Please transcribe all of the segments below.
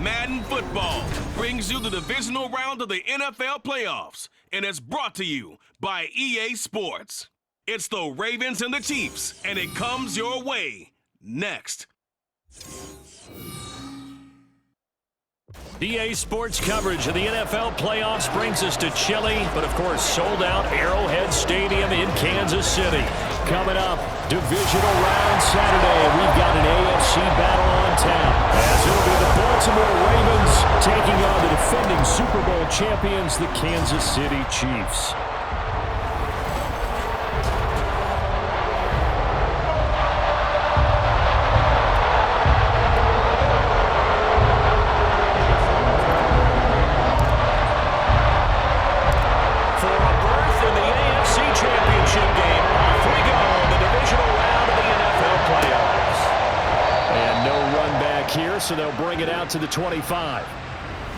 Madden Football brings you the divisional round of the NFL playoffs, and it's brought to you by EA Sports. It's the Ravens and the Chiefs, and it comes your way next. EA Sports coverage of the NFL playoffs brings us to chilly, but of course sold out Arrowhead Stadium in Kansas City. Coming up, divisional round Saturday, we've got an AFC battle on tap, as it'll be the Baltimore Ravens taking on the defending Super Bowl champions, the Kansas City Chiefs. So they'll bring it out to the 25.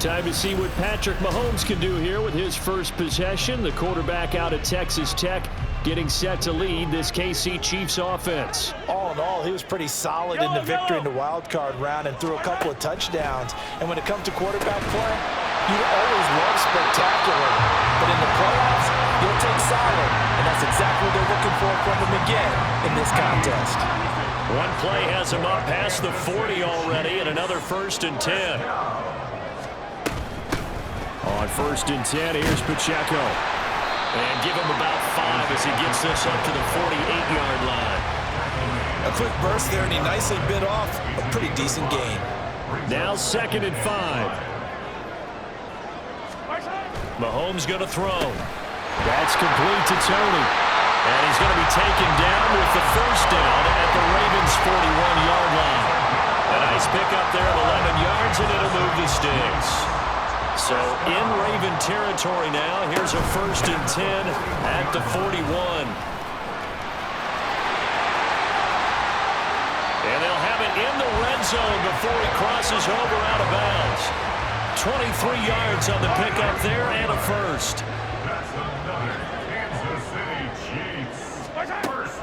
Time to see what Patrick Mahomes can do here with his first possession. The quarterback out of Texas Tech getting set to lead this KC Chiefs offense. All in all, he was pretty solid in the victory in the wild card round and threw a couple of touchdowns. And when it comes to quarterback play, you always love spectacular. But in the playoffs, you'll take solid. And that's exactly what they're looking for from him again in this contest. One play has him up past the 40 already, and another 1st and 10. On 1st and 10, here's Pacheco. And give him about 5 as he gets this up to the 48-yard line. A quick burst there, and he nicely bit off a pretty decent gain. Now 2nd and 5. Mahomes going to throw. That's complete to Tony. And he's going to be taken down with the 1st down at the Ravens' 41-yard line. A nice pickup there of 11 yards, and it'll move the sticks. So in Raven territory now, here's a 1st and 10 at the 41. And they'll have it in the red zone before he crosses over out of bounds. 23 yards on the pickup there and a 1st.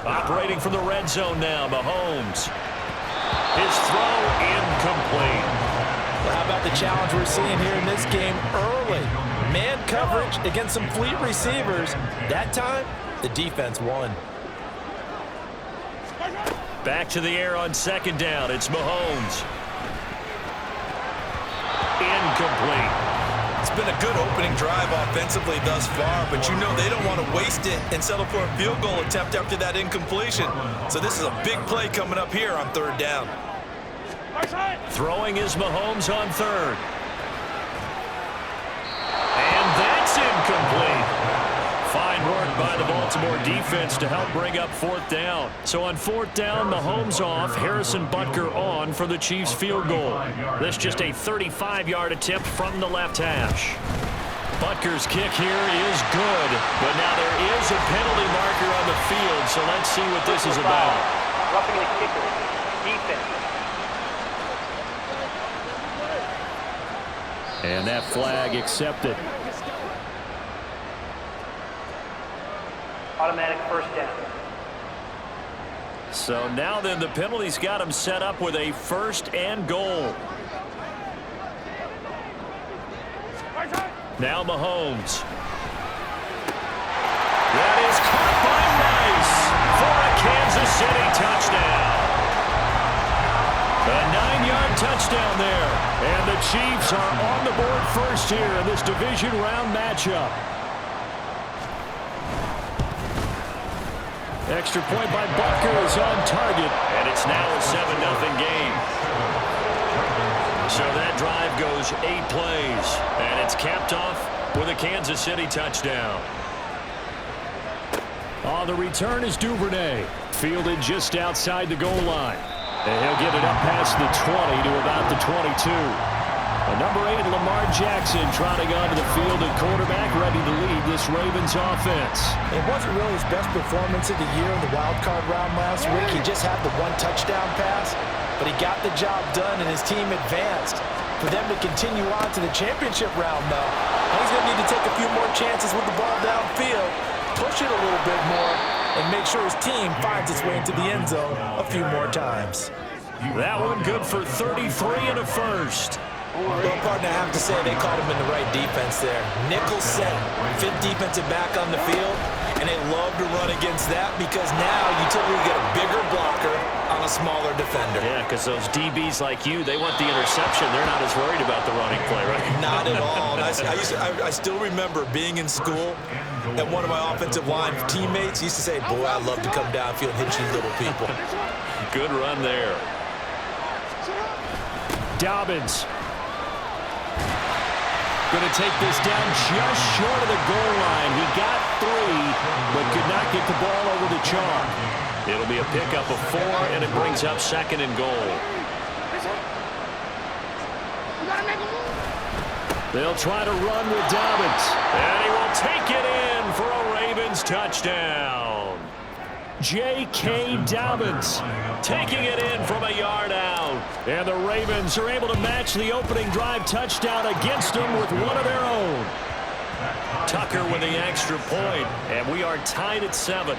Operating from the red zone now, Mahomes. His throw incomplete. Well, how about the challenge we're seeing here in this game early? Man coverage against some fleet receivers. That time, the defense won. Back to the air on 2nd down. It's Mahomes. Incomplete. It's been a good opening drive offensively thus far, but you know they don't want to waste it and settle for a field goal attempt after that incompletion. So this is a big play coming up here on 3rd down. Throwing is Mahomes on 3rd. And that's incomplete. Fine work by the Baltimore defense to help bring up 4th down. So on 4th down, Mahomes off, Harrison Butker on for the Chiefs field goal. This just a 35-yard attempt from the left hash. Butker's kick here is good, but now there is a penalty marker on the field, so let's see what this is about. Roughing the kicker, defense. And that flag accepted. Automatic 1st down. So now then the penalty's got him set up with a 1st and goal. Now Mahomes. That is caught by Rice for a Kansas City touchdown. A 9-yard touchdown there. And the Chiefs are on the board first here in this division round matchup. Extra point by Butker is on target, and it's now a 7-0 game. So that drive goes 8 plays, and it's capped off with a Kansas City touchdown. On the return is Duvernay, fielded just outside the goal line. And he'll get it up past the 20 to about the 22. Number 8, Lamar Jackson, trotting onto the field at quarterback, ready to lead this Ravens offense. It wasn't really his best performance of the year in the wild card round last week. He just had the 1 touchdown pass, but he got the job done and his team advanced. For them to continue on to the championship round, though, he's going to need to take a few more chances with the ball downfield, push it a little bit more, and make sure his team finds its way into the end zone a few more times. That one good for 33 and a 1st. Well, partner, I have to say they called him in the right defense there. Nickel set, fifth defensive back on the field, and they love to run against that because now you typically get a bigger blocker on a smaller defender. Yeah, because those DBs like you, they want the interception. They're not as worried about the running play, right? Not at all. I still remember being in school, and one of my offensive line teammates used to say, boy, I love to come downfield and hit you little people. Good run there. Dobbins. Going to take this down just short of the goal line. He got 3, but could not get the ball over the chalk. It'll be a pickup of 4, and it brings up 2nd and goal. They'll try to run with Dobbins, and he will take it in for a Ravens touchdown. J.K. Dobbins taking it in from a yard out. And the Ravens are able to match the opening drive touchdown against them with one of their own. Tucker with the extra point, and we are tied at 7.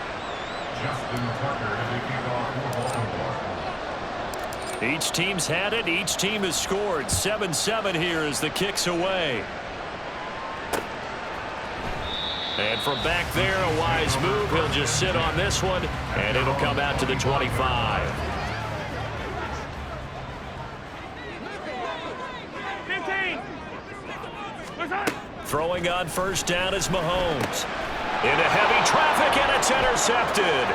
Each team's had it. Each team has scored. 7-7 here as the kick's away. And from back there, a wise move. He'll just sit on this one, and it'll come out to the 25. 15. Throwing on first down is Mahomes. Into heavy traffic, and it's intercepted.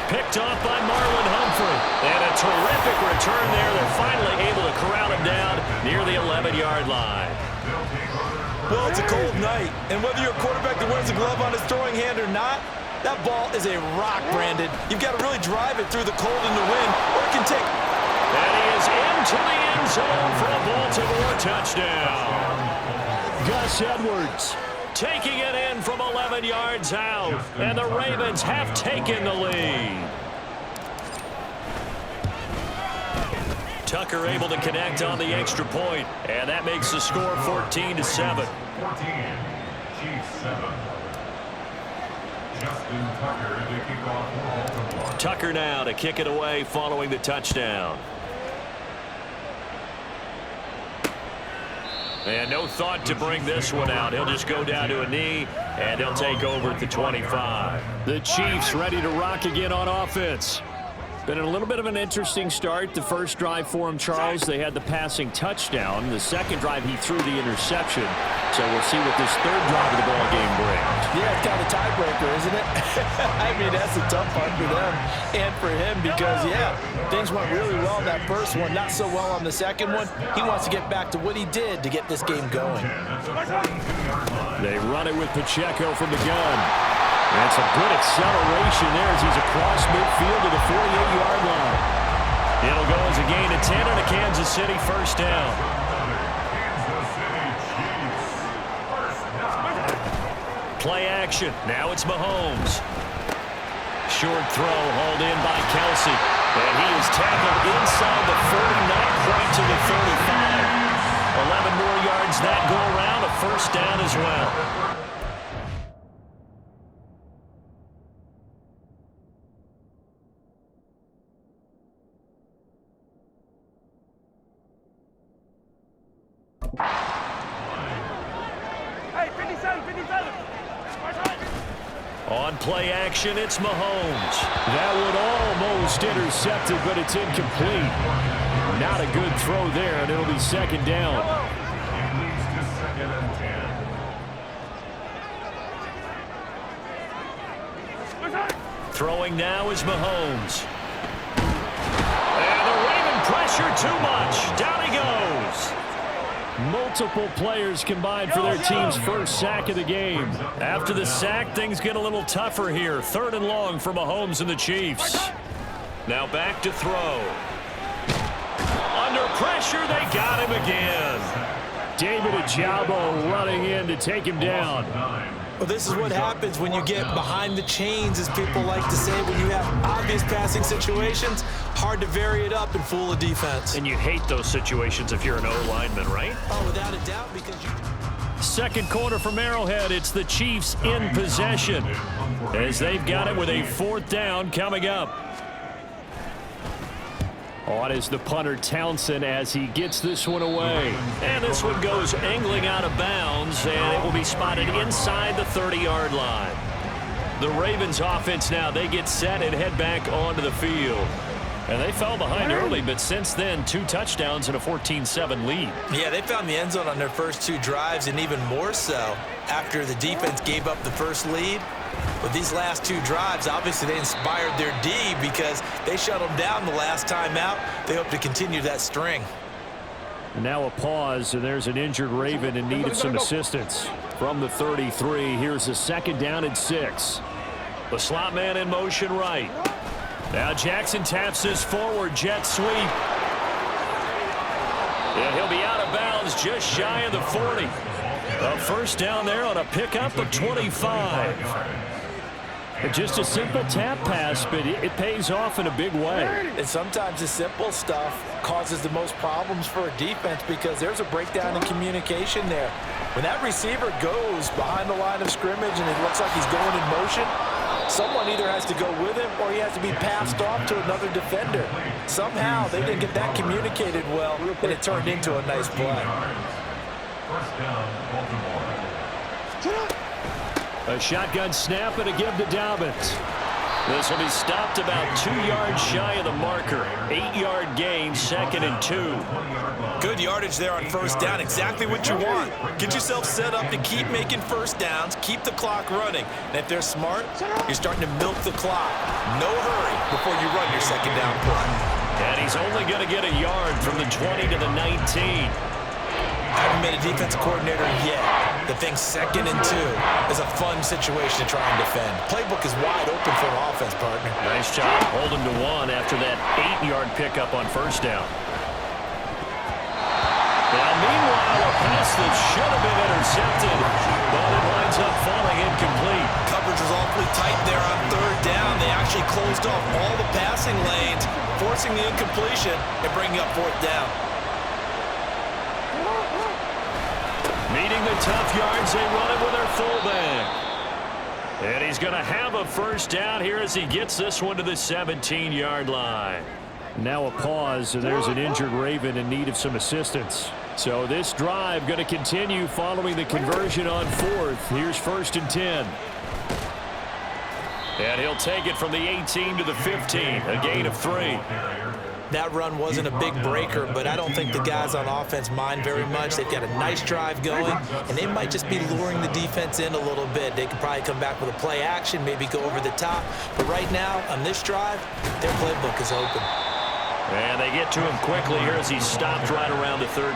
Picked off by Marlon Humphrey. And a terrific return there. They're finally able to corral him down near the 11-yard line. Well, it's a cold night, and whether you're a quarterback that wears a glove on his throwing hand or not, that ball is a rock, Brandon. You've got to really drive it through the cold and the wind, or it can take... And he is into the end zone for a Baltimore touchdown. Gus Edwards taking it in from 11 yards out, and the Ravens have taken the lead. Tucker able to connect on the extra point, and that makes the score 14-7. 14, Chiefs 7. Justin Tucker to kick off for Baltimore. Tucker now to kick it away following the touchdown. And no thought to bring this one out. He'll just go down to a knee, and he'll take over at the 25. The Chiefs ready to rock again on offense. Been a little bit of an interesting start. The first drive for him, Charles, they had the passing touchdown. The second drive, he threw the interception. So we'll see what this third drive of the ball game brings. Yeah, it's kind of a tiebreaker, isn't it? I mean, that's a tough part for them and for him because, yeah, things went really well in that first one, not so well on the second one. He wants to get back to what he did to get this game going. They run it with Pacheco from the gun. That's a good acceleration there as he's across midfield to the 48-yard line. It'll go as a gain of 10 and a Kansas City first down. Play action. Now it's Mahomes. Short throw hauled in by Kelsey. And he is tackled inside the 40, not quite to the 35. 11 more yards that go around. A first down as well. Hey, 57, 57. On play action, it's Mahomes. That one almost intercepted, but it's incomplete. Not a good throw there, and it'll be second down. Throwing now is Mahomes. And the Raven pressure too much. Down he goes. Multiple players combined for their team's first sack of the game. After the sack, things get a little tougher here. 3rd and long for Mahomes and the Chiefs. Now back to throw. Under pressure, they got him again. David Ojabo running in to take him down. Well, this is what happens when you get behind the chains, as people like to say, when you have obvious passing situations. Hard to vary it up and fool a defense. And you hate those situations if you're an O-lineman, right? Oh, without a doubt, because you... Second quarter from Arrowhead, it's the Chiefs in possession as they've got it with a 4th down coming up. On is the punter Townsend as he gets this one away. And this one goes angling out of bounds, and it will be spotted inside the 30-yard line. The Ravens offense now, they get set and head back onto the field. And they fell behind early, but since then, 2 touchdowns and a 14-7 lead. Yeah, they found the end zone on their first 2 drives, and even more so after the defense gave up the first lead. With these last 2 drives, obviously they inspired their D because they shut them down the last time out. They hope to continue that string. And now a pause, and there's an injured Raven in need of some assistance. From the 33, here's a 2nd down and 6. The slot man in motion right. Now Jackson taps this forward jet sweep. And he'll be out of bounds just shy of the 40. A first down there on a pickup of 25. Just a simple tap pass, but it pays off in a big way. And sometimes the simple stuff causes the most problems for a defense because there's a breakdown in communication there. When that receiver goes behind the line of scrimmage and it looks like he's going in motion, someone either has to go with him or he has to be passed off to another defender. Somehow they didn't get that communicated well, and it turned into a nice play. First down, Baltimore. A shotgun snap and a give to Dobbins. This will be stopped about 2 yards shy of the marker. 8-yard gain, 2nd and 2. Good yardage there on first down. Exactly what you want. Get yourself set up to keep making first downs, keep the clock running. And if they're smart, you're starting to milk the clock. No hurry before you run your 2nd down play. And he's only going to get a yard from the 20 to the 19. Haven't been a defensive coordinator yet. The thing 2nd and 2 is a fun situation to try and defend. Playbook is wide open for an offense, partner. Nice job holding to 1 after that 8-yard pickup on first down. Now, meanwhile, a pass that should have been intercepted, but it winds up falling incomplete. Coverage was awfully tight there on 3rd down. They actually closed off all the passing lanes, forcing the incompletion and bringing up 4th down. Meeting the tough yards, they run it with their fullback. And he's going to have a first down here as he gets this one to the 17-yard line. Now a pause, and there's an injured Raven in need of some assistance. So this drive going to continue following the conversion on 4th. Here's 1st and 10. And he'll take it from the 18 to the 15, a gain of 3. That run wasn't a big breaker, but I don't think the guys on offense mind very much. They've got a nice drive going, and they might just be luring the defense in a little bit. They could probably come back with a play action, maybe go over the top. But right now, on this drive, their playbook is open. And they get to him quickly here as he's stopped right around the 13.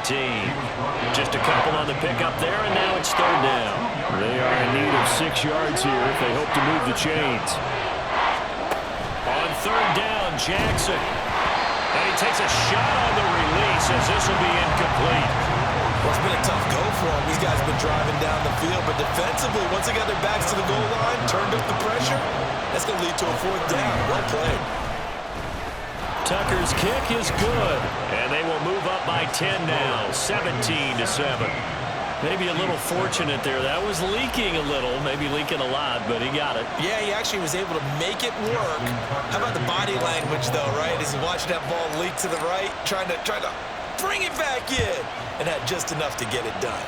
Just a couple on the pickup there, and now it's 3rd down. They are in need of 6 yards here if they hope to move the chains. On 3rd down, Jackson. And he takes a shot on the release as this will be incomplete. Well, it's been a tough go for them. These guys have been driving down the field, but defensively, once they got their backs to the goal line, turned up the pressure, that's going to lead to a 4th down. Well played. Tucker's kick is good, and they will move up by 10 now, 17-7. Maybe a little fortunate there. That was leaking a little, maybe leaking a lot, but he got it. Yeah, he actually was able to make it work. How about the body language, though, right? As he watched that ball leak to the right, trying to bring it back in, and had just enough to get it done.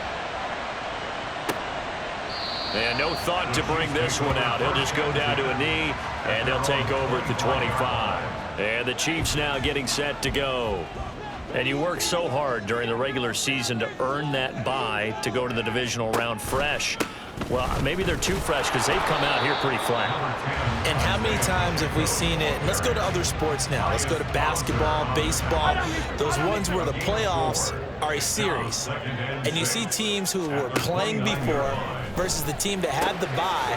And no thought to bring this one out. He'll just go down to a knee, and he'll take over at the 25. And the Chiefs now getting set to go. And you work so hard during the regular season to earn that bye to go to the divisional round fresh. Well, maybe they're too fresh because they've come out here pretty flat. And how many times have we seen it? Let's go to other sports now. Let's go to basketball, baseball, those ones where the playoffs are a series. And you see teams who were playing before versus the team that had the bye,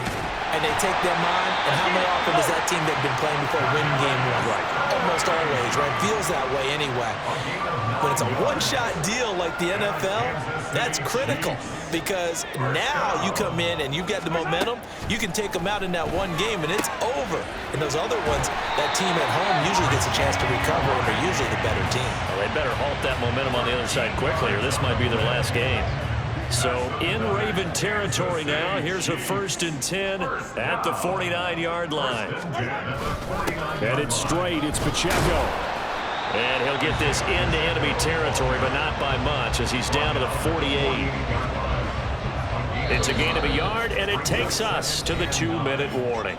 and they take them on. And how many often does that team that had been playing before win game 1? Right. Almost always, right? Feels that way anyway. When it's a one-shot deal like the NFL, that's critical because now you come in and you get the momentum, you can take them out in that one game and it's over. And those other ones, that team at home usually gets a chance to recover and they're usually the better team. Well, they better halt that momentum on the other side quickly or this might be their last game. So in Raven territory now, here's a 1st and 10 at the 49-yard line. Headed straight, it's Pacheco. And he'll get this into enemy territory, but not by much, as he's down to the 48. It's a gain of a yard, and it takes us to the 2-minute warning.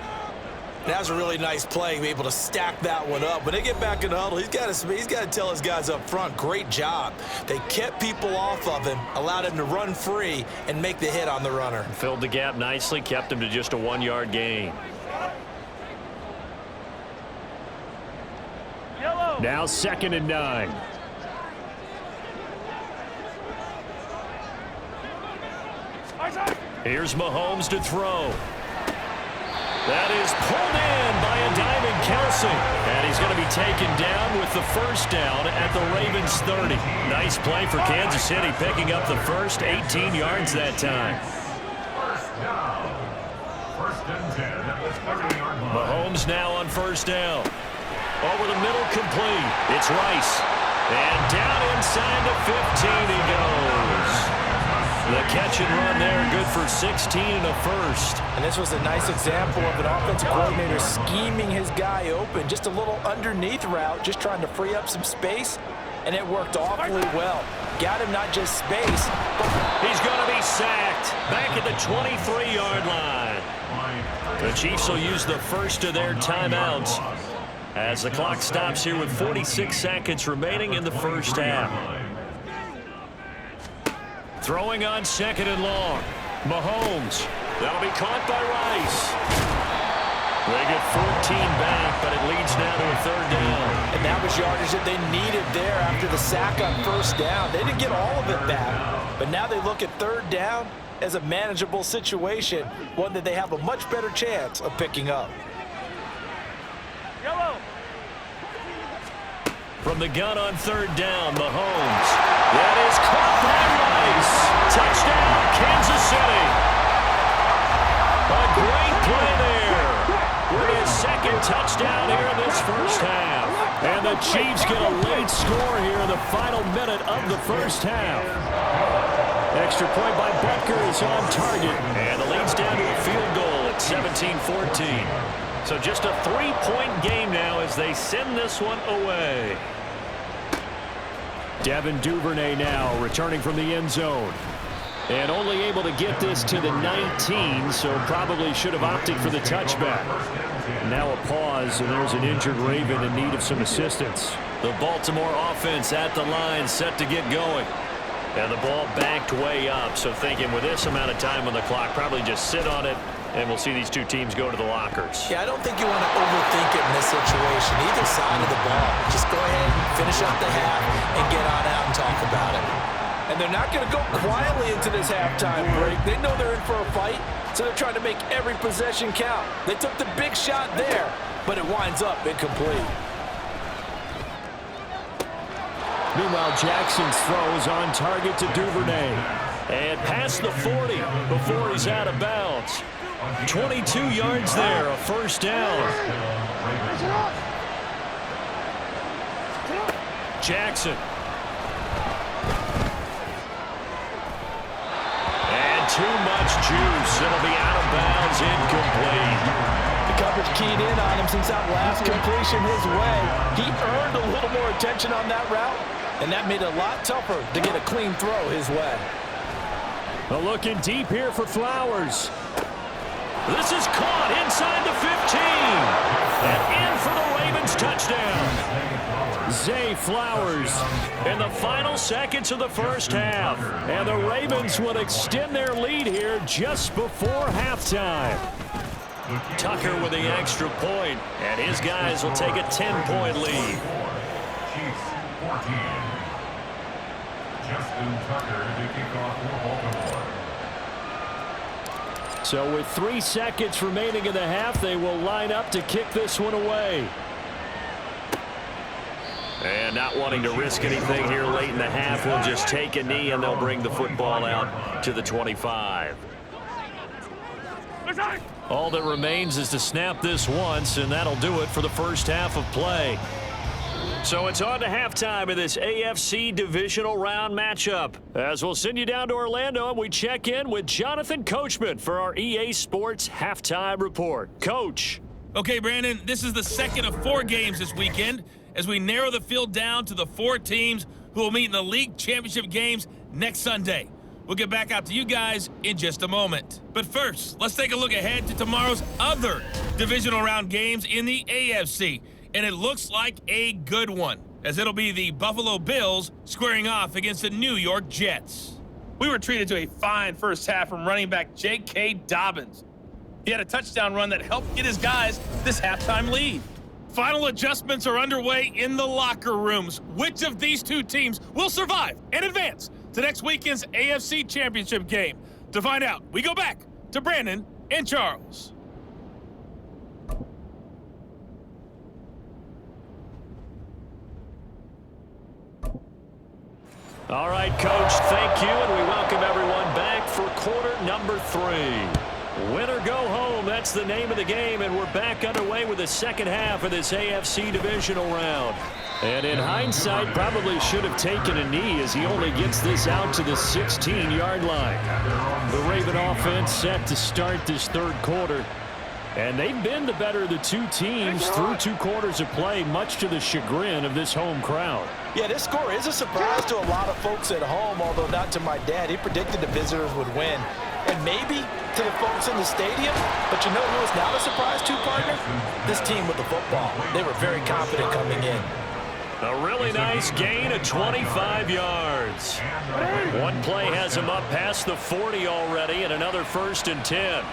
That was a really nice play, be able to stack that one up. When they get back in the huddle, he's got to tell his guys up front, great job. They kept people off of him, allowed him to run free and make the hit on the runner. Filled the gap nicely, kept him to just a 1-yard gain. Now 2nd and 9. Here's Mahomes to throw. That is pulled in by a diving Kelsey. And he's going to be taken down with the first down at the Ravens 30. Nice play for Kansas City, picking up the first 18 yards that time. First down. 1st and 10 at the 30-yard line. Mahomes now on first down. Over the middle, complete. It's Rice. And down inside the 15 he goes. The catch and run there, good for 16 and a first. And this was a nice example of an offensive coordinator scheming his guy open. Just a little underneath route, just trying to free up some space, and it worked awfully well. Got him not just space, but he's going to be sacked back at the 23-yard line. The Chiefs will use the first of their timeouts as the clock stops here with 46 seconds remaining in the first half. Throwing on 2nd and long. Mahomes. That'll be caught by Rice. They get 14 back, but it leads now to a 3rd down. And that was yardage that they needed there after the sack on first down. They didn't get all of it back, but now they look at 3rd down as a manageable situation, one that they have a much better chance of picking up. From the gun on 3rd down, Mahomes. That is caught by Rice. Touchdown, Kansas City. A great play there. With his 2nd touchdown here in this first half. And the Chiefs get a late score here in the final minute of the first half. Extra point by Butker is on target. And the lead's down to a field goal at 17-14. So just a 3-point game now as they send this one away. Devin Duvernay now returning from the end zone. And only able to get this to the 19, so probably should have opted for the touchback. Now a pause, and there's an injured Raven in need of some assistance. The Baltimore offense at the line, set to get going. And the ball backed way up, so thinking with this amount of time on the clock, probably just sit on it, and we'll see these two teams go to the lockers. Yeah, I don't think you want to overthink it in this situation, either side of the ball. Just go ahead and finish up the half and get on out and talk about it. And they're not going to go quietly into this halftime break. They know they're in for a fight, so they're trying to make every possession count. They took the big shot there, but it winds up incomplete. Meanwhile, Jackson's throw is on target to Duvernay. And past the 40 before he's out of bounds. 22 yards there, a first down. Jackson. And too much juice. It'll be out of bounds, incomplete. The coverage keyed in on him since that last completion his way. He earned a little more attention on that route, and that made it a lot tougher to get a clean throw his way. Looking deep here for Flowers. This is caught inside the 15. And in for the Ravens touchdown. Zay Flowers in the final seconds of the first half. And the Ravens will extend their lead here just before halftime. Tucker with the extra point, and his guys will take a 10-point lead. Chiefs 14. Justin Tucker to kick off for Baltimore. So with 3 seconds remaining in the half, they will line up to kick this one away. And not wanting to risk anything here late in the half, will just take a knee and they'll bring the football out to the 25. All that remains is to snap this once, and that'll do it for the first half of play. So it's on to halftime of this AFC divisional round matchup. As we'll send you down to Orlando, and we check in with Jonathan Coachman for our EA Sports Halftime Report. Coach. Okay, Brandon, this is the second of 4 games this weekend, as we narrow the field down to the 4 teams who will meet in the league championship games next Sunday. We'll get back out to you guys in just a moment. But first, let's take a look ahead to tomorrow's other divisional round games in the AFC. And it looks like a good one, as it'll be the Buffalo Bills squaring off against the New York Jets. We were treated to a fine first half from running back J.K. Dobbins. He had a touchdown run that helped get his guys this halftime lead. Final adjustments are underway in the locker rooms. Which of these 2 teams will survive and advance to next weekend's AFC Championship game? To find out, we go back to Brandon and Charles. All right, Coach, thank you, and we welcome everyone back for quarter number 3. Win or go home, that's the name of the game, and we're back underway with the second half of this AFC divisional round. And in hindsight, probably should have taken a knee as he only gets this out to the 16-yard line. The Raven offense set to start this third quarter. And they've been the better of the 2 teams through 2 quarters of play, much to the chagrin of this home crowd. Yeah, this score is a surprise to a lot of folks at home, although not to my dad. He predicted the visitors would win. And maybe to the folks in the stadium, but you know who is not a surprise to, partner? This team with the football. They were very confident coming in. A really nice gain of 25 yards. One play has him up past the 40 already, and another 1st and 10.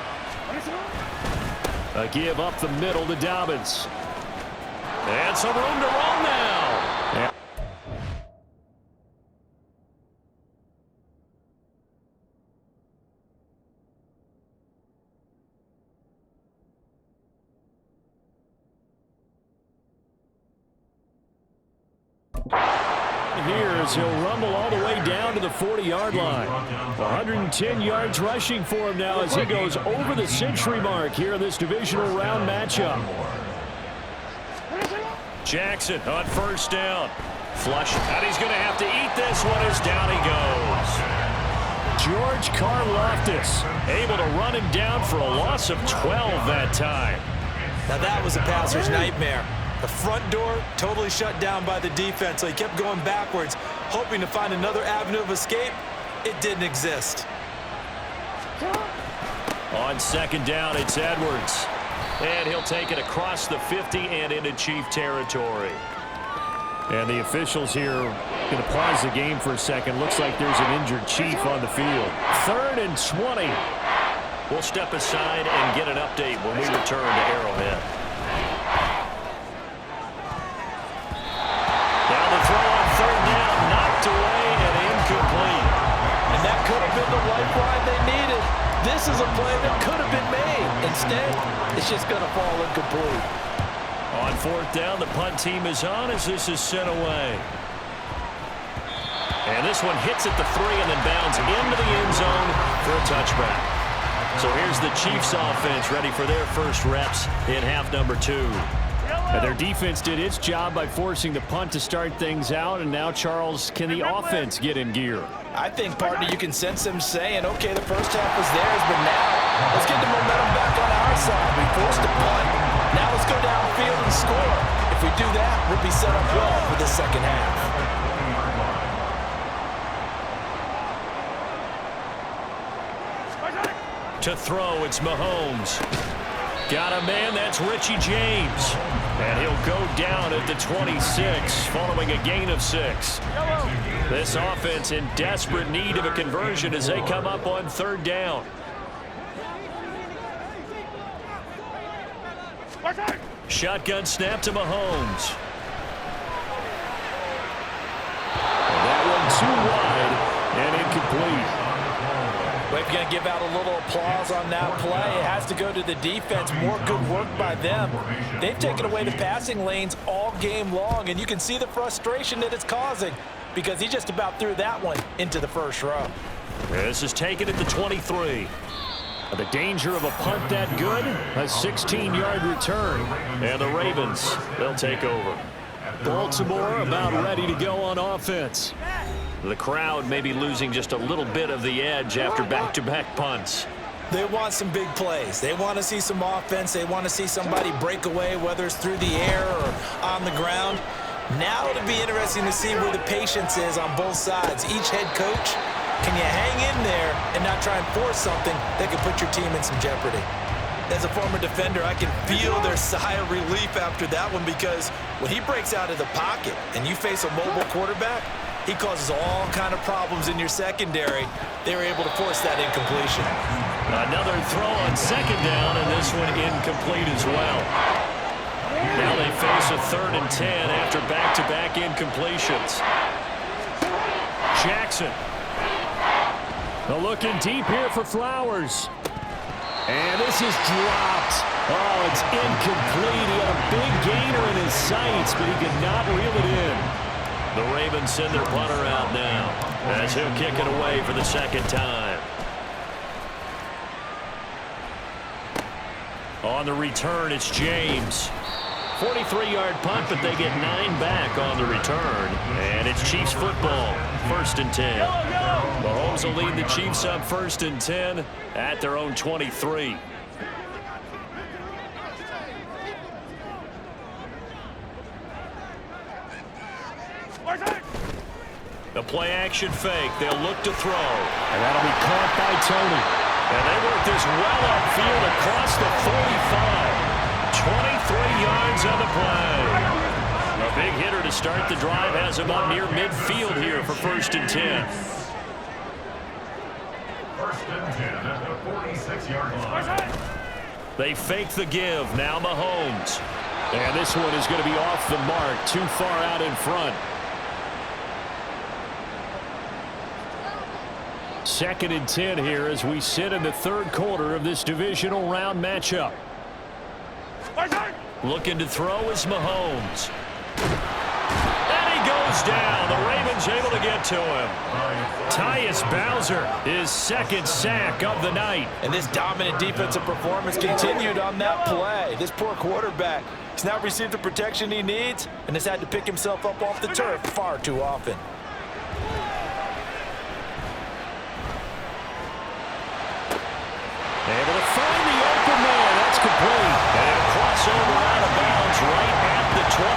A give up the middle to Dobbins. And some room to run now. Here as he'll rumble all the way down to the 40-yard line. 110 yards rushing for him now as he goes over the century mark here in this divisional round matchup. Jackson on 1st down. Flush, and he's going to have to eat this one as down he goes. George Karlaftis able to run him down for a loss of 12 that time. Now that was a passer's nightmare. The front door totally shut down by the defense, so he kept going backwards, hoping to find another avenue of escape. It didn't exist. On 2nd down, it's Edwards. And he'll take it across the 50 and into Chief territory. And the officials here going to pause the game for a second. Looks like there's an injured Chief on the field. 3rd and 20. We'll step aside and get an update when we return to Arrowhead. Now the throw on 3rd down, knocked away and incomplete. And that could have been the lifeline they needed. This is a play that could have been made. Instead, it's just going to fall incomplete. On 4th down, the punt team is on as this is sent away. And this one hits at the 3 and then bounds into the end zone for a touchback. So here's the Chiefs offense ready for their first reps in half number 2. And their defense did its job by forcing the punt to start things out. And now, Charles, can the offense get in gear? I think, partner, you can sense them saying, okay, the first half was theirs, but now let's get the momentum back on our side. We forced a punt. Now let's go downfield and score. If we do that, we'll be set up well for the second half. To throw, it's Mahomes. Got a man, that's Richie James. And he'll go down at the 26, following a gain of 6. This offense in desperate need of a conversion as they come up on 3rd down. Shotgun snap to Mahomes. And that one too wide and incomplete. Well, if you're going to give out a little applause on that play, it has to go to the defense. More good work by them. They've taken away the passing lanes all game long, and you can see the frustration that it's causing because he just about threw that one into the first row. This is taken at the 23. The danger of a punt that good, a 16-yard return. And the Ravens, they'll take over. Baltimore about ready to go on offense. The crowd may be losing just a little bit of the edge after back-to-back punts. They want some big plays. They want to see some offense. They want to see somebody break away, whether it's through the air or on the ground. Now it'll be interesting to see where the patience is on both sides. Each head coach, can you hang in there and not try and force something that could put your team in some jeopardy? As a former defender, I can feel their sigh of relief after that one, because when he breaks out of the pocket and you face a mobile quarterback, he causes all kind of problems in your secondary. They were able to force that incompletion. Another throw on second down, and this one incomplete as well. Now they face a 3rd and 10 after back-to-back incompletions. Jackson. Looking deep here for Flowers. And this is dropped. Oh, it's incomplete. He had a big gainer in his sights, but he could not reel it in. The Ravens send their punter out now, as he'll kick it away for the second time. On the return, it's James. 43-yard punt, but they get 9 back on the return. And it's Chiefs football, 1st and 10. Mahomes will lead the Chiefs up 1st and 10 at their own 23. The play-action fake. They'll look to throw. And that'll be caught by Tony. And they work this well upfield across the 45. 23 yards on the play. A big hitter to start the drive has him up near midfield here for 1st and 10. 1st and 10 at the 46-yard line. They fake the give. Now Mahomes. And this one is going to be off the mark. Too far out in front. 2nd and 10 here as we sit in the 3rd quarter of this divisional round matchup. Looking to throw is Mahomes. And he goes down. The Ravens able to get to him. Tyus Bowser, his 2nd sack of the night. And this dominant defensive performance continued on that play. This poor quarterback, he's not received the protection he needs and has had to pick himself up off the turf far too often. Able to find the open man. That's complete. And a crossover out of bounds right at the 25.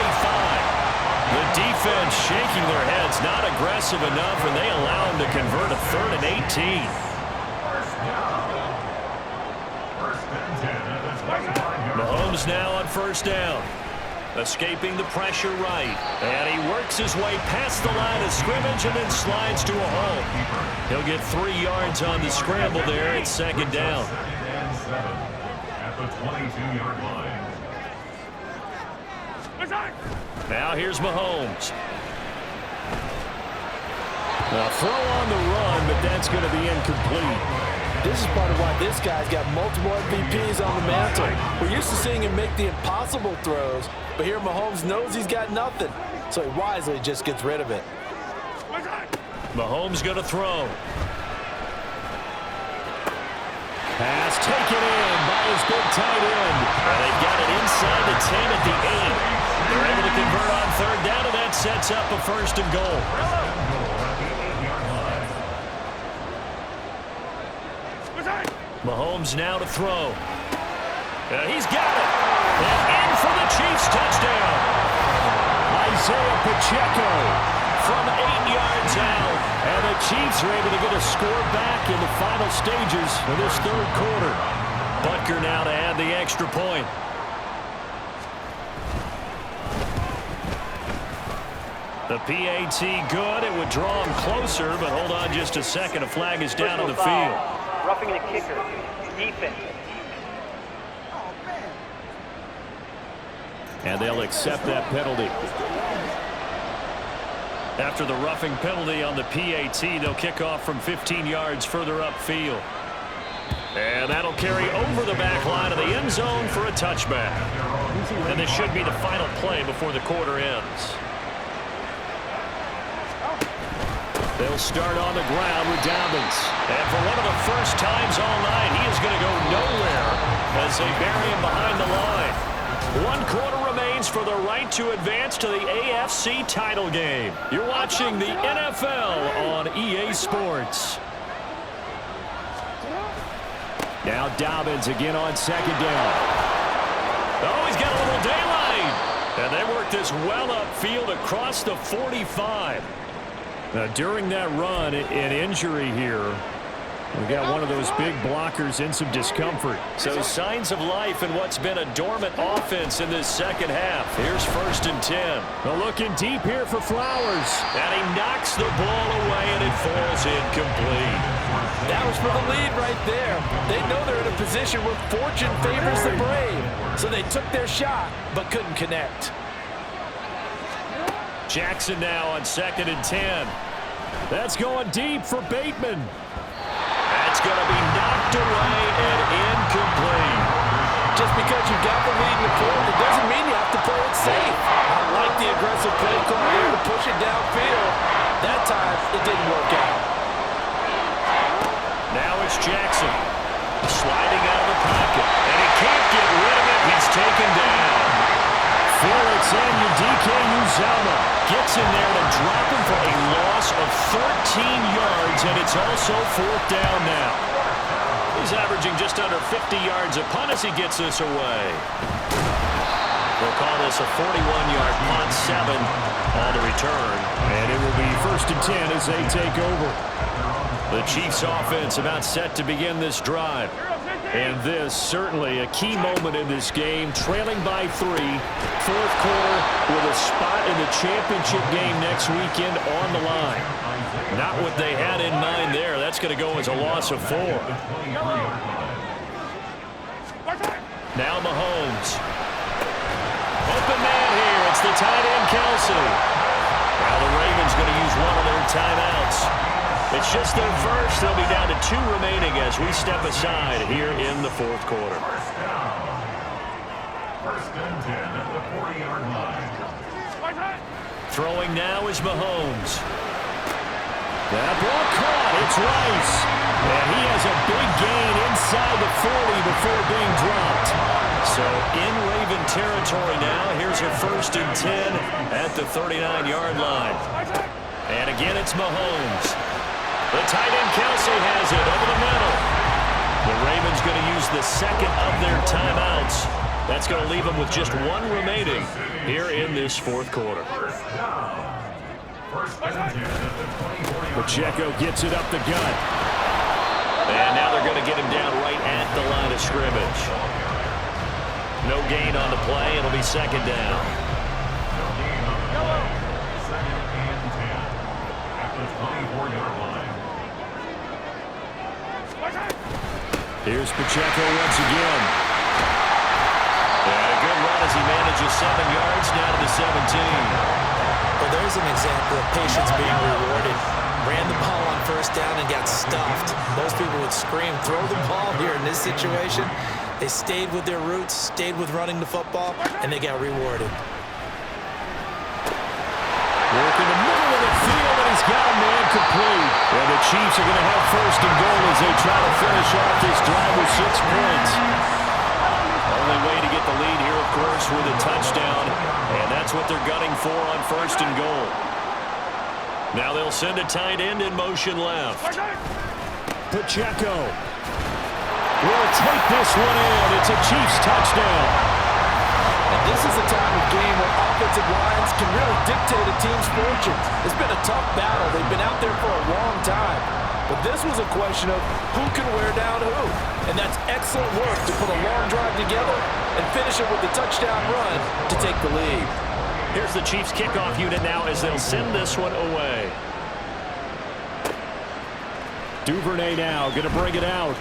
The defense shaking their heads, not aggressive enough, and they allow him to convert a 3rd and 18. 1st down. 1st and 10 at the 25-yard line. Mahomes now on 1st down. Escaping the pressure right. And he works his way past the line of scrimmage and then slides to a hole. He'll get 3 yards on the scramble there. It's 2nd down. 2nd and 7 at the 22-yard line. Now here's Mahomes. A throw on the run, but that's going to be incomplete. This is part of why this guy's got multiple MVPs on the mantle. We're used to seeing him make the impossible throws, but here Mahomes knows he's got nothing, so he wisely just gets rid of it. Mahomes going to throw. Pass taken in by his big tight end. And they've got it inside the 10 at the 8. They're able to convert on 3rd down, and that sets up a 1st and goal. Mahomes now to throw. He's got it. And in for the Chiefs touchdown. Isaiah Pacheco from 8 yards out. And the Chiefs are able to get a score back in the final stages of this 3rd quarter. Butker now to add the extra point. The PAT good. It would draw him closer, but hold on just a second. A flag is down on the field. Roughing the kicker. Defense. And they'll accept that penalty. After the roughing penalty on the PAT, they'll kick off from 15 yards further upfield. And that'll carry over the back line of the end zone for a touchback. And this should be the final play before the quarter ends. They'll start on the ground with Dobbins. And for one of the first times all night, he is going to go nowhere as they bury him behind the line. 1 quarter remains for the right to advance to the AFC title game. You're watching the NFL on EA Sports. Now Dobbins again on 2nd down. Oh, he's got a little daylight. And they work this well upfield across the 45. Now, during that run, an injury here. We got one of those big blockers in some discomfort. So signs of life in what's been a dormant offense in this second half. Here's 1st and 10. Well, looking deep here for Flowers. And he knocks the ball away, and it falls incomplete. That was for the lead right there. They know they're in a position where fortune favors the brave. So they took their shot, but couldn't connect. Jackson now on 2nd and 10. That's going deep for Bateman. That's going to be knocked away and incomplete. Just because you got the lead in the fourth, it doesn't mean you have to play it safe. I like the aggressive play call here to push it downfield. That time, it didn't work out. Now it's Jackson sliding out of the pocket, and he can't get rid of it. He's taken down. Felix and Udike Uzama Gets in there to drop him for a loss of 13 yards, and it's also 4th down now. He's averaging just under 50 yards a punt as he gets this away. We'll call this a 41-yard punt, 7 on the return. And it will be 1st and 10 as they take over. The Chiefs offense about set to begin this drive. And this certainly a key moment in this game, trailing by 3, 4th quarter with a spot in the championship game next weekend on the line. Not what they had in mind there. That's going to go as a loss of 4. Now Mahomes. Open man here. It's the tight end, Kelsey. Now the Ravens going to use one of their timeouts. It's just their first. They'll be down to 2 remaining as we step aside here in the 4th quarter. 1st and 10 at the 40-yard line. Throwing now is Mahomes. That ball caught. It's Rice. And he has a big gain inside the 40 before being dropped. So in Raven territory now. Here's a 1st and 10 at the 39-yard line. And again, it's Mahomes. The tight end Kelsey has it over the middle. The Ravens going to use the 2nd of their timeouts. That's going to leave them with just 1 remaining here in this 4th quarter. 1st and 10 at the 24-yard line. Pacheco gets it up the gut. And now they're going to get him down right at the line of scrimmage. No gain on the play. It'll be 2nd down. No gain on the play. 2nd and 10 at the 24-yard line. Here's Pacheco once again. And a good run as he manages 7 yards down to the 17. Well, there's an example of patience being rewarded. Ran the ball on 1st down and got stuffed. Most people would scream, throw the ball here in this situation. They stayed with their roots, stayed with running the football, and they got rewarded. Work in the middle of the field, and he's got a man complete. And the Chiefs are going to have 1st and goal as they try to finish off this drive with 6 points. Only way to get the lead here, of course, with a touchdown. And that's what they're gunning for on 1st and goal. Now they'll send a tight end in motion left. Pacheco will take this one in. It's a Chiefs touchdown. And this is a time of game where offensive lines can really dictate a team's fortunes. It's been a tough battle. They've been out there for a long time. But this was a question of who can wear down who. And that's excellent work to put a long drive together and finish it with a touchdown run to take the lead. Here's the Chiefs kickoff unit now as they'll send this one away. Duvernay now going to bring it out.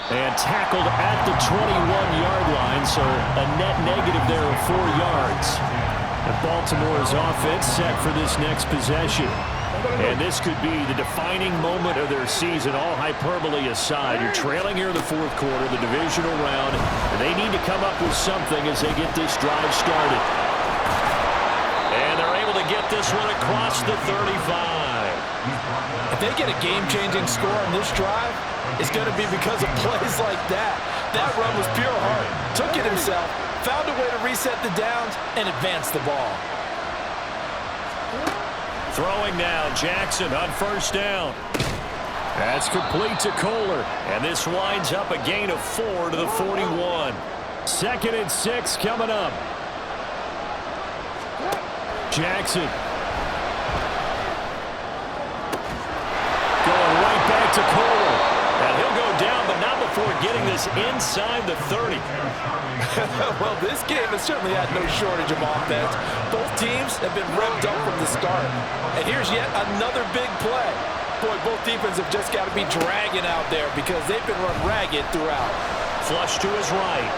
And tackled at the 21-yard line, so a net negative there of 4 yards. And Baltimore's offense set for this next possession. And this could be the defining moment of their season, all hyperbole aside. You're trailing here in the 4th quarter, the divisional round, and they need to come up with something as they get this drive started. And they're able to get this one across the 35. If they get a game-changing score on this drive, it's going to be because of plays like that. That run was pure heart. Took it himself, found a way to reset the downs, and advance the ball. Throwing now, Jackson on 1st down. That's complete to Kohler. And this winds up a gain of 4 to the 41. 2nd and 6 coming up. Jackson. Going right back to Kohler. And he'll go down, but not before getting this inside the 30. Well, this game has certainly had no shortage of offense. Both teams have been revved up from the start. And here's yet another big play. Boy, both defenses have just got to be dragging out there because they've been run ragged throughout. Flush to his right.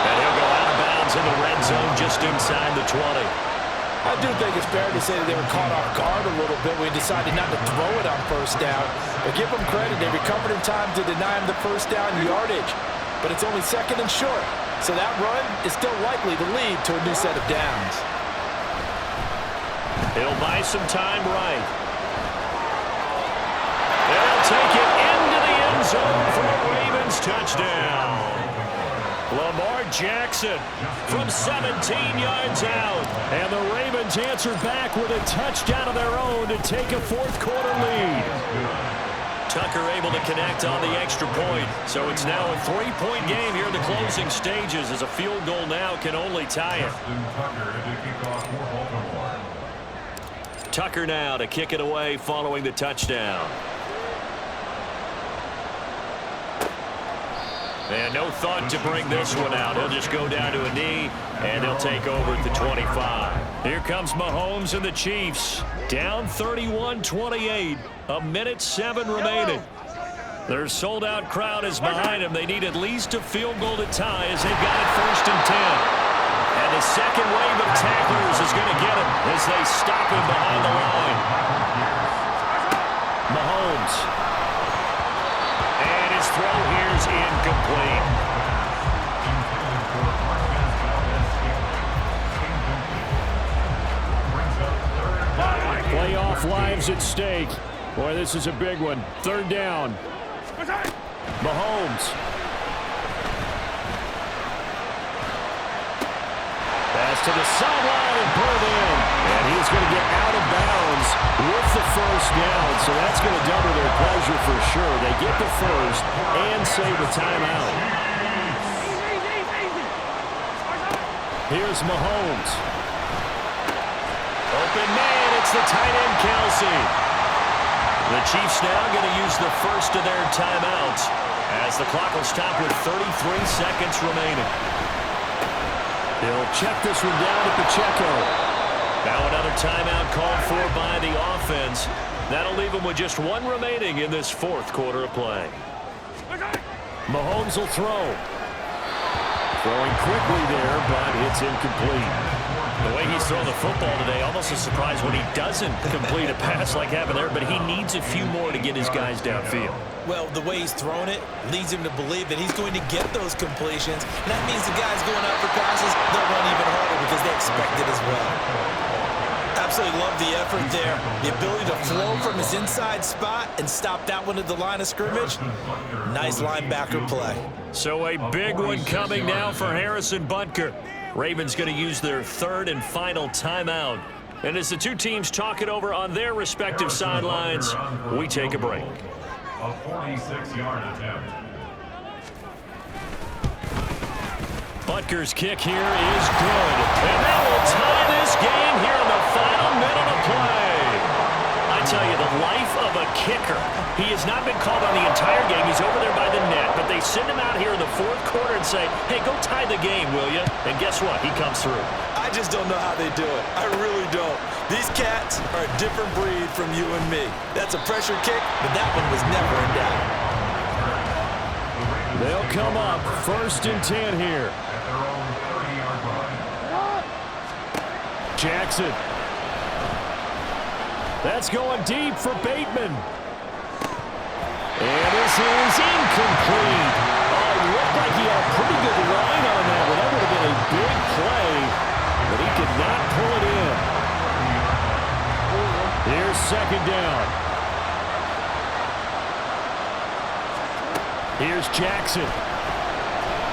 And he'll go out of bounds in the red zone just inside the 20. I do think it's fair to say that they were caught off guard a little bit when we decided not to throw it on first down. But give them credit, they recovered in time to deny him the first down yardage. But it's only second and short, so that run is still likely to lead to a new set of downs. He'll buy some time right. They'll take it into the end zone for a Ravens touchdown. Lamar Jackson from 17 yards out. And the Ravens answer back with a touchdown of their own to take a fourth-quarter lead. Tucker able to connect on the extra point. So it's now a 3-point game here in the closing stages as a field goal now can only tie it. Tucker now to kick it away following the touchdown. And no thought to bring this one out. He'll just go down to a knee, and they'll take over at the 25. Here comes Mahomes and the Chiefs. Down 31-28. A minute 7 remaining. Their sold-out crowd is behind them. They need at least a field goal to tie as they've got it first and 10. And the second wave of tacklers is going to get him as they stop him behind the line. Mahomes. And his throw here is incomplete. Playoff lives at stake. Boy, this is a big one. Third down. Mahomes. Pass to the sideline and pulled in. And he's going to get out of bounds with the first down. So that's going to double their pleasure for sure. They get the first and save a timeout. Here's Mahomes. Open man, it's the tight end, Kelsey. The Chiefs now going to use the first of their timeouts as the clock will stop with 33 seconds remaining. They'll check this one down at Pacheco. Now another timeout called for by the offense. That'll leave them with just one remaining in this fourth quarter of play. Mahomes will throw. Throwing quickly there, but it's incomplete. The way he's throwing the football today, almost a surprise when he doesn't complete a pass like happened there, but he needs a few more to get his guys downfield. Well, the way he's thrown it leads him to believe that he's going to get those completions. And that means the guys going out for passes, they'll run even harder because they expect it as well. Absolutely love the effort there. The ability to flow from his inside spot and stop that one at the line of scrimmage. Nice linebacker play. So a big one coming now for Harrison Butker. Ravens going to use their third and final timeout. And as the two teams talk it over on their respective sidelines, we take a break. A 46-yard attempt. Butker's kick here is good. And that will tie this game here in the final minute of play. I tell you, the life of a kicker. He has not been called on the entire game. He's over there by the net. But they send him out here in the fourth quarter and say, hey, go tie the game, will you? And guess what? He comes through. I just don't know how they do it. I really don't. These cats are a different breed from you and me. That's a pressure kick, but that one was never in doubt. They'll come up first and 10 here. Jackson. That's going deep for Bateman. And this is incomplete. Oh, it looked like he had a pretty good line on that one. That would have been a big play, but he could not pull it in. Here's second down. Here's Jackson.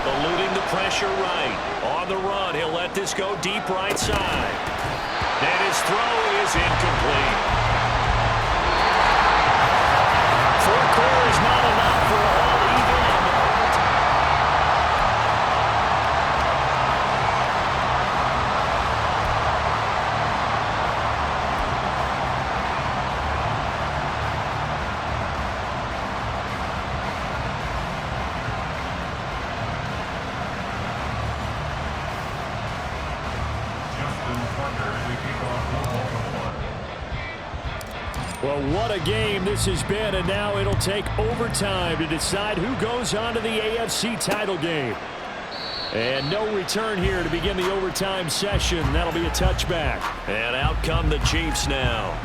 Eluding the pressure right. On the run, he'll let this go deep right side. And his throw is incomplete. Fourth quarter is not enough for all even on the punt. Well, what a game this has been, and now it'll take overtime to decide who goes on to the AFC title game. And no return here to begin the overtime session. That'll be a touchback. And out come the Chiefs now.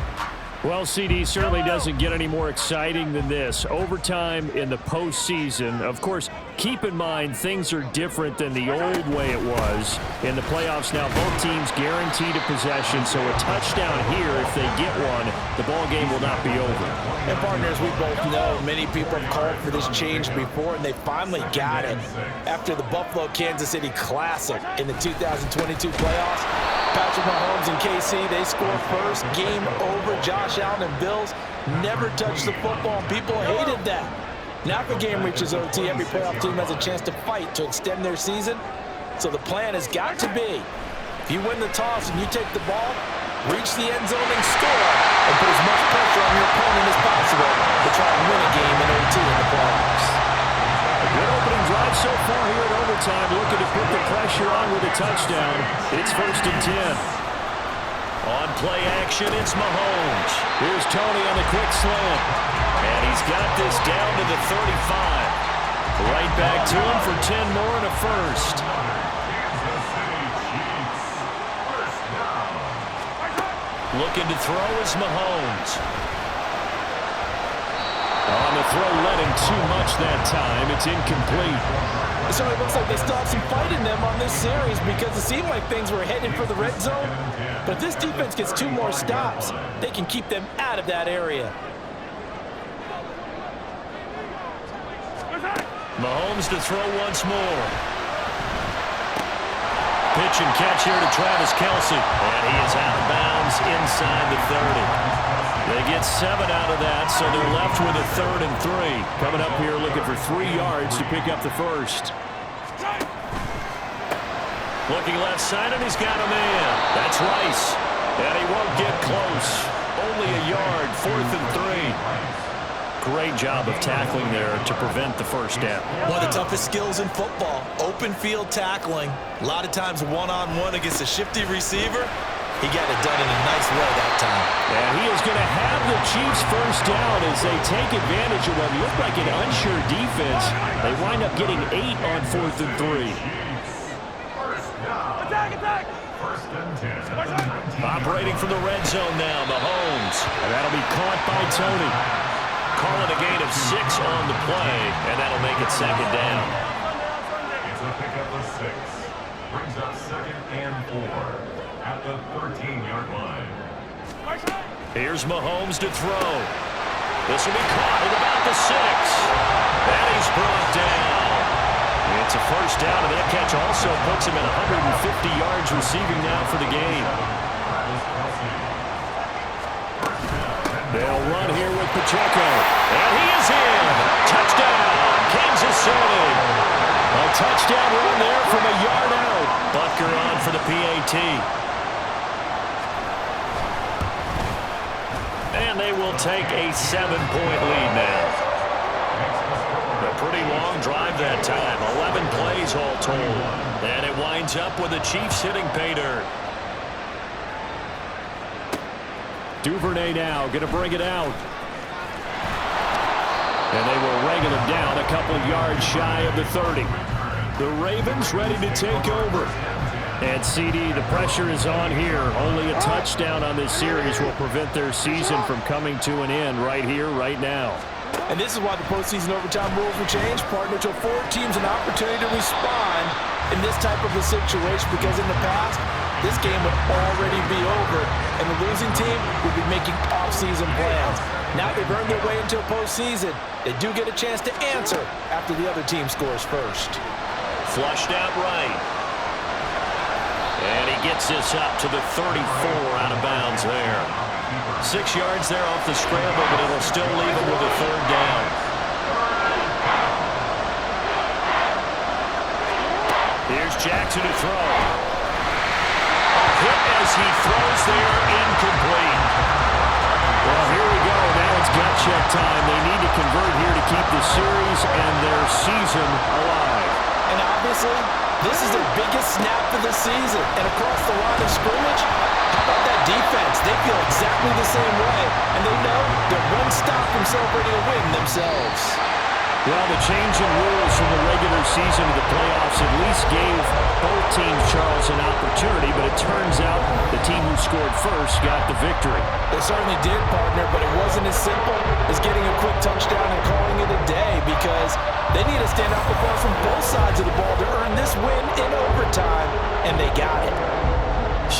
Well, CD certainly doesn't get any more exciting than this. Overtime in the postseason. Of course, keep in mind things are different than the old way it was. In the playoffs now, both teams guaranteed a possession, so a touchdown here, if they get one, the ball game will not be over. And partners, we both know many people have called for this change before, and they finally got it. After the Buffalo-Kansas City Classic in the 2022 playoffs, Patrick Mahomes and KC, they score first. Game over. Josh Allen and Bills never touched the football, and people hated that. Now if the game reaches OT, every playoff team has a chance to fight to extend their season. So the plan has got to be, if you win the toss and you take the ball, reach the end zone and score, and put as much pressure on your opponent as possible to try and win a game in OT in the playoffs. A good opening drive so far here at overtime, looking to put the pressure on with a touchdown. It's 1st and 10. On play action, it's Mahomes. Here's Tony on the quick slant. And he's got this down to the 35. Right back to him for 10 more and a first. Looking to throw is Mahomes. On the throw, letting too much that time. It's incomplete. It certainly looks like they still have some fight in them on this series because it seemed like things were headed for the red zone. But if this defense gets 2 more stops, they can keep them out of that area. Mahomes to throw once more. Pitch and catch here to Travis Kelce. And he is out of bounds inside the 30. They get 7 out of that, so they're left with a 3rd and 3. Coming up here looking for 3 yards to pick up the first. Looking left side, and he's got a man. That's Rice. And he won't get close. Only a yard, 4th and 3. Great job of tackling there to prevent the first down. One of the toughest skills in football, open field tackling. A lot of times one-on-one against a shifty receiver. He got it done in a nice way that time. And he is going to have the Chiefs first down as they take advantage of what looked like an unsure defense. They wind up getting 8 on 4th and 3. First and 10. Operating from the red zone now, Mahomes. And that'll be caught by Tony. Calling a gain of 6 on the play, and that'll make it 2nd down. It's a pickup of 6. Brings up 2nd and 4. At the 13-yard line. Here's Mahomes to throw. This will be caught at about the 6. And he's brought down. It's a first down, and that catch also puts him at 150 yards receiving now for the game. They'll run here with Pacheco. And he is in. Touchdown, Kansas City. A touchdown run there from a yard out. Butker on for the PAT. And they will take a 7-point lead now. A pretty long drive that time. 11 plays all told. And it winds up with the Chiefs hitting pay dirt. Duvernay now going to bring it out. And they will wrangle him down a couple of yards shy of the 30. The Ravens ready to take over. And CD, the pressure is on here. Only a touchdown on this series will prevent their season from coming to an end right here, right now. And this is why the postseason overtime rules were changed, partner, to afford teams an opportunity to respond in this type of a situation, because in the past, this game would already be over, and the losing team would be making off-season plans. Now they've earned their way into a postseason. They do get a chance to answer after the other team scores first. Flushed out right. And he gets this up to the 34 out of bounds there. 6 yards there off the scramble, but it'll still leave him with a 3rd down. Here's Jackson to throw. A hit as he throws there, incomplete. Well, here we go. Now it's gut check time. They need to convert here to keep the series and their season alive. And obviously, this is their biggest snap of the season. And across the line of scrimmage, how about that defense? They feel exactly the same way. And they know from celebrating a win themselves. Well, the change in rules from the regular season to the playoffs at least gave both teams, Charles, an opportunity, but it turns out the team who scored first got the victory. They certainly did, partner, but it wasn't as simple as getting a quick touchdown and calling it a day, because they need a standout performance from both sides of the ball to earn this win in overtime, and they got it.